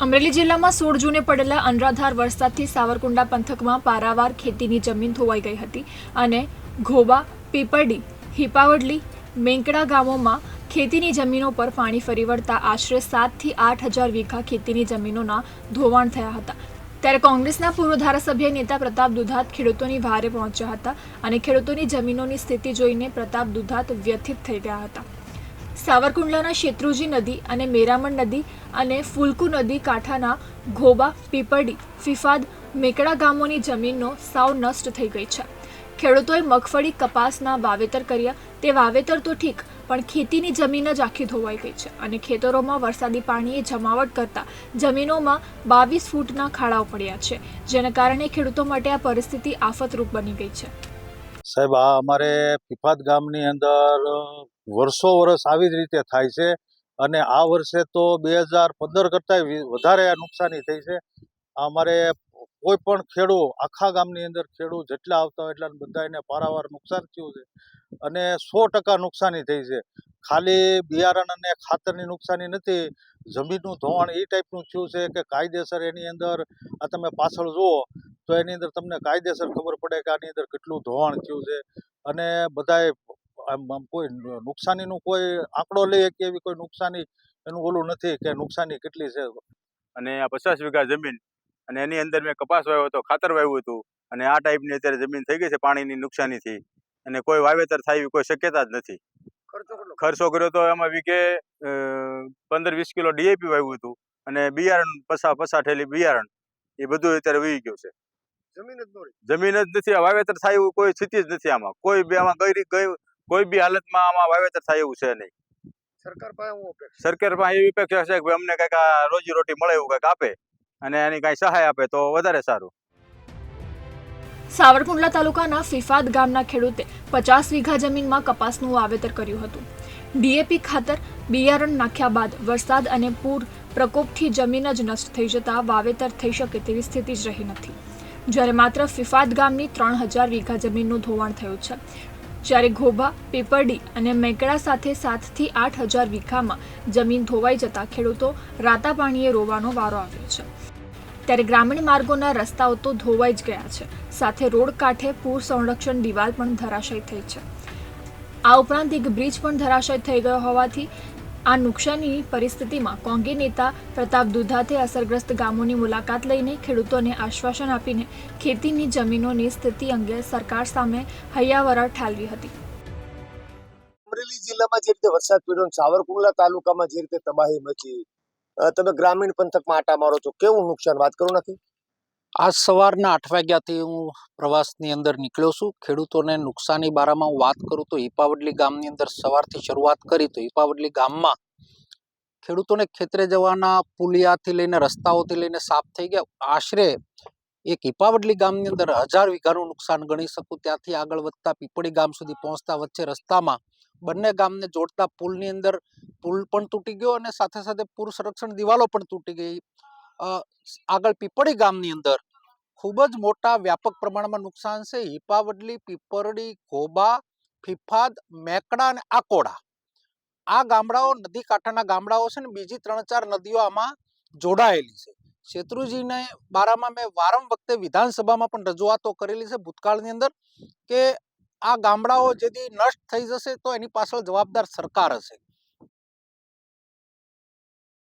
અમરેલી જિલ્લામાં 16 જૂને પડેલા અનરાધાર વરસાદથી સાવરકુંડલા પંથકમાં પારાવાર ખેતીની જમીન ધોવાઈ ગઈ હતી અને ઘોબા, પીપરડી, હિપાવડલી, મેંકડા ગામોમાં ખેતીની જમીનો પર પાણી ફરી વળતા આશરે 7 થી 8 હજાર વીઘા ખેતીની જમીનોના ધોવાણ થયા હતા। ત્યારે કોંગ્રેસના પૂર્વ ધારાસભ્ય નેતા પ્રતાપ દુધાત ખેડૂતોની વારે પહોંચ્યા હતા અને ખેડૂતોની જમીનોની સ્થિતિ જોઈને પ્રતાપ દુધાત વ્યથિત થઈ ગયા હતા। સાવરકુંડલાના શેત્રુજી નદી અને મેરામણ નદી અને ફુલકુ નદી કાંઠાના ઘોબા, પીપરડી, ફિફાદ, મેકડા ગામોની જમીનો સાવ નષ્ટ થઈ ગઈ છે। ખેડૂતોએ મગફળી, કપાસના વાવેતર કર્યા, તે વાવેતર તો ઠીક, પણ ખેતીની જમીન જ આખી ધોવાઈ ગઈ છે અને ખેતરોમાં વરસાદી પાણીએ જમાવટ કરતા જમીનોમાં 22 ફૂટના ખાડાઓ પડ્યા છે, જેના કારણે ખેડૂતો માટે આ પરિસ્થિતિ આફતરૂપ બની ગઈ છે। સાહેબ, આ અમારે પીફાદ ગામની અંદર વર્ષો વર્ષ આવી જ રીતે થાય છે અને આ વર્ષે તો 2015 કરતાં વધારે નુકસાની થઈ છે। અમારે કોઈ પણ ખેડૂત આખા ગામની અંદર ખેડૂત જેટલા આવતા હોય એટલા બધાને પારાવાર નુકસાન થયું છે અને 100% નુકસાની થઈ છે। ખાલી બિયારણ અને ખાતરની નુકસાની નથી, જમીનનું ધોવાણ એ ટાઈપનું થયું છે કે કાયદેસર એની અંદર આ તમે પાછળ જુઓ તો એની અંદર તમને કાયદેસર ખબર પડે કે આની અંદર કેટલું ધોવાણ થયું છે અને બધાએ કોઈ નુકસાનીનું કોઈ આંકડો લઈએ કે એવી કોઈ નુકસાની એનું ઓલું નથી કે નુકસાની કેટલી છે। અને આ 50 વીઘા જમીન અને એની અંદર મેં કપાસ વાવ્યો હતો, ખાતર વાવ્યું હતું અને આ ટાઈપની અત્યારે જમીન થઈ ગઈ છે પાણીની નુકસાનીથી અને કોઈ વાવેતર થાય એવી કોઈ શક્યતા જ નથી। ખર્ચો કર્યો તો એમાં વીઘે 15-20 કિલો ડીએપી વાવ્યું હતું અને બિયારણ પસા ઠેલી બિયારણ એ બધું અત્યારે વહી ગયું છે। જમીન જ નથી, વાવેતર થાય એવું કોઈ સ્થિતિ જ નથી। આમાં કોઈ બી કોઈ બી હાલતમાં આમાં વાવેતર થાય એવું છે નહીં। સરકાર પાસે એવી અપેક્ષા છે કે અમને કંઈક આ રોજીરોટી મળે એવું કંઈક આપે અને એની કાંઈ સહાય આપે તો વધારે સારું। સાવરકુંડલા તાલુકાના ફિફાદ ગામના ખેડૂતે 50 વીઘા જમીનમાં કપાસનું વાવેતર કર્યું હતું। ડીએપી ખાતર, બિયારણ નાખ્યા બાદ વરસાદ અને પૂર પ્રકોપથી જમીન જ નષ્ટ થઈ જતા વાવેતર થઈ શકે તેવી સ્થિતિ જ રહી નથી। જ્યારે માત્ર ફિફાદ ગામની 3000 વીઘા જમીનનું ધોવાણ થયું છે, જ્યારે ઘોબા, પીપરડી અને મેકડા સાથે 7 થી 8 હજાર વીઘામાં જમીન ધોવાઈ જતા ખેડૂતો રાતા પાણીએ રોવાનો વારો આવ્યો છે। ત્યારે ગ્રામીણ માર્ગોના રસ્તાઓ તો ધોવાઈ જ ગયા છે, સાથે રોડ કાંઠે પૂર સંરક્ષણ દિવાલ પણ ધરાશયી થઈ છે। આ ઉપરાંત એક બ્રિજ પણ ધરાશયી થઈ ગયો હોવાથી આ નુકસાનીની પરિસ્થિતિમાં કોંગ્રેસ નેતા પ્રતાપ દુધાતે અસરગ્રસ્ત ગામોની મુલાકાત લઈને ખેડૂતોને આશ્વાસન આપીને ખેતીની જમીનોની સ્થિતિ અંગે સરકાર સામે હૈયાવરા ઠાલવી હતી। અમરેલી જિલ્લામાં જે રીતે વરસાદ પડ્યો, સાવરકુંડલા તાલુકામાં જે રીતે તબાહી મચી, તમે ગ્રામીણ પંથકમાં આટા મારો છો, કેવું નુકસાન વાત કરો નથી? આજ સવારના 8 વાગ્યાથી હું પ્રવાસની અંદર નીકળ્યો છું। ખેડૂતોને નુકસાની બારામાં હું વાત કરું તો હિપાવડલી ગામની અંદર સવારથી શરૂઆત કરી તો હિપાવડલી ગામમાં ખેડૂતોને ખેતરે જવાના પુલિયાથી લઈને રસ્તાઓથી લઈને સાફ થઈ ગયા। આશરે એક હિપાવડલી ગામની અંદર 1000 વીઘાનું નુકસાન ગણી શકું। ત્યાંથી આગળ વધતા પીપળી ગામ સુધી પહોંચતા વચ્ચે રસ્તામાં બંને ગામને જોડતા પુલની અંદર પુલ પણ તૂટી ગયો અને સાથે સાથે પૂર સંરક્ષણ દિવાલો પણ તૂટી ગઈ। આગળ પીપળી ગામની અંદર ખૂબ જ મોટા વ્યાપક પ્રમાણમાં નુકસાન છે। હિપાવડલી, પીપરડી, ઘોબા, ફિફાદ, મેકડા અને આકોડા આ ગામડાઓ નદી કાંઠાના ગામડાઓ છે ને બીજી 3-4 નદીઓ આમાં જોડાયેલી છે। શેત્રુજીને બારામાં મેં વારંવાર વખતે વિધાનસભામાં પણ રજૂઆતો કરેલી છે ભૂતકાળની અંદર કે આ ગામડાઓ જેથી નષ્ટ થઈ જશે તો એની પાછળ જવાબદાર સરકાર હશે।